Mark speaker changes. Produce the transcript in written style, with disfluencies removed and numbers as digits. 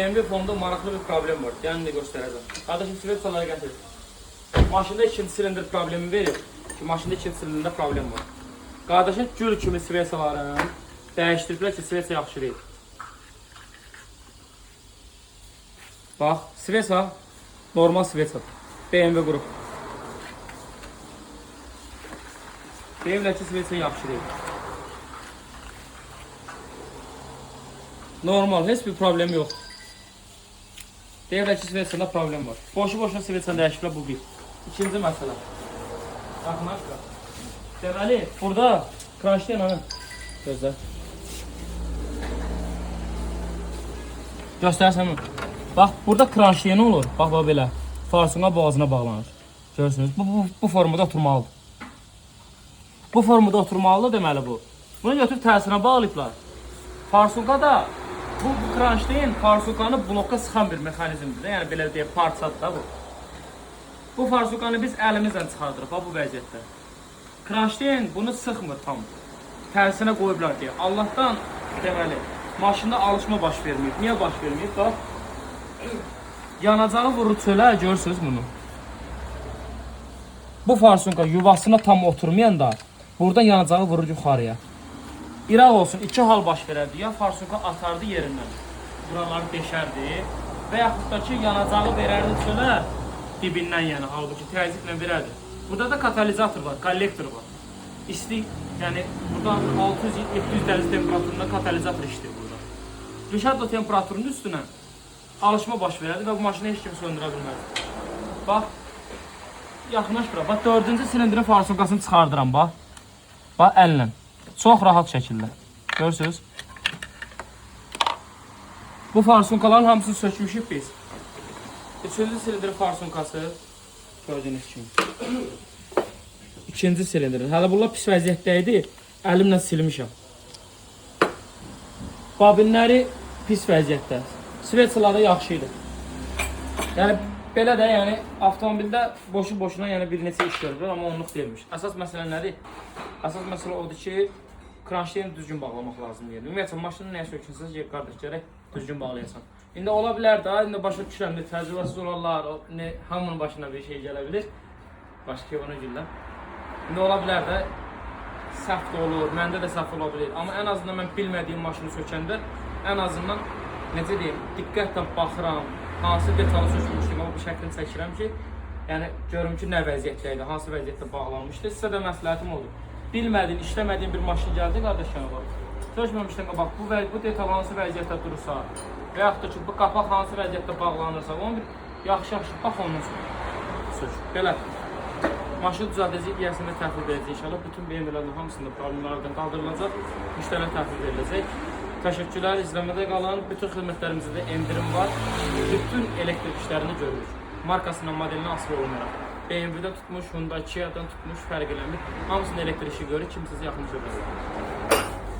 Speaker 1: BMW fonda maraqlı bir problem var. Yəni də göstərəcəm. Qardaşım Svetsaları gətir. Maşında ikinci silindir problemi verir ki, maşında ikinci silindirdə problem var. Qardaşım gül kimi Svetsaların dəyişdiriblər ki, Svetsa yaxşı deyil. Bax, Svetsa normal Svetsa. BMW qrup. Deyirlər ki, Svetsa yaxşı deyil. Normal, heç bir problem yox. Deyirlər ki, Svetsada problem var. Boşu-boşuna Svetsada dəyişiblər, bu bir. İkinci məsələ. Yaxınlaşqa. Deməli, burada kranşlayan hanı? Gözlə. Göstərsən mi? Bax, burada kranşlayan olur. Bax, belə. Farsuna boğazına bağlanır. Görürsünüz, bu formada oturmalıdır. Bu formada oturmalıdır deməli bu. Bunu götürüb təsirinə bağlayıblar. Farsunka da bu kranşlayan farsunkanı bloka sıxan bir mexanizmdir. Yəni belə deyək, parçadır da bu. Bu farsunkanı biz əlimizlə çıxardırıq bu vəziyyətdə. Kranşlayan bunu sıxmır tam. Tərsinə qoyublar deyə. Allahdan deməli, maşında alışma baş verməyib. Niyə baş verməyib? Bax, yanacağı vurur çölə, görürsünüz bunu. Bu farsunka yuvasına tam oturmayanda buradan yanacağı vurur yuxarıya. İraq olsun, iki hal baş verərdi. Ya farsunka atardı yerindən, buraları deşərdi və yaxud da ki, yanacağı verərdi çölə dibindən, yəni halbuki təzyiqlə verərdi. Burada da katalizator var, kollektor var. İsti, yəni burada 600-700 dərəcə temperaturunda katalizator işləyir burada. Rişardo temperaturunun üstünə alışma baş verərdi və bu maşını heç kim söndürə bilməzdi. Bax, yaxınlaş bura. Bax, 4-cü silindirin farsunkasını çıxardıram, bax. Bax, əllə. Çox rahat şəkildə. Görürsünüz? Bu farsunkaların hamısını sökmüşük biz. 3-cü silindirin farsunkası gördüyünüz kimi. 2-ci silindirin. Hələ bunlar pis vəziyyətdə idi. Əlimlə silmişəm. Babinləri pis vəziyyətdə. Svetsaları yaxşı idi. Yəni belə də, yəni avtomobildə boşu-boşuna yəni bir neçə iş görürlər, amma onluq deyilmiş. Əsas məsələ nədir? Əsas məsələ odur ki, kranşlayanı düzgün bağlamaq lazımdır. Ümumiyyətlə, maşını nəyə sökünsünüz, qardaş, gərək düzgün bağlayasan. İndi ola bilər də, indi başa düşürəm, təcrübəsiz olanlar, hamının başına bir şey gələ bilir. Başqa ona güllər. İndi ola bilər də, səhv də olur, məndə də səhv ola bilir. Amma ən azından mən bilmədiyim maşını sökəndə, ən azından, necə deyim, diqqətlə baxıram, hansı detalı sökmüşdüm, amma bu şəklini çəkirəm ki, yəni görüm ki, nə vəziyyətdə idi, hansı vəziyyətdə bağlanmışdı. Sizə də məsləhətim olur. Bilmədiyin, işləmədiyin bir maşın gəldi, qardaşlar var. Sökməmişdən qabaq, bu detal hansı vəziyyətdə durursa və yaxud da ki, bu qapaq hansı vəziyyətdə bağlanırsa, onu bir yaxşı-yaxşı bax, ondan sonra sök. Belə, maşını düzəldəcək, yiyəsində təhvil verəcək inşallah. Bütün BMW-lərin hamısında problemlərdən qaldırılacaq, müştəriyə təhvil veriləcək. Təşəkkürlər, izləmədə qalın. Bütün xidmətlərimizdə də endirim var. Bütün elektrik işlərini görürük. Markasından, modelinə asılı olmayaraq. BMW-dən tutmuş, Hyundai, Kia-dan tutmuş, fərq eləmir. Hamısının elektrik işi görür, kimsiz yaxın görür.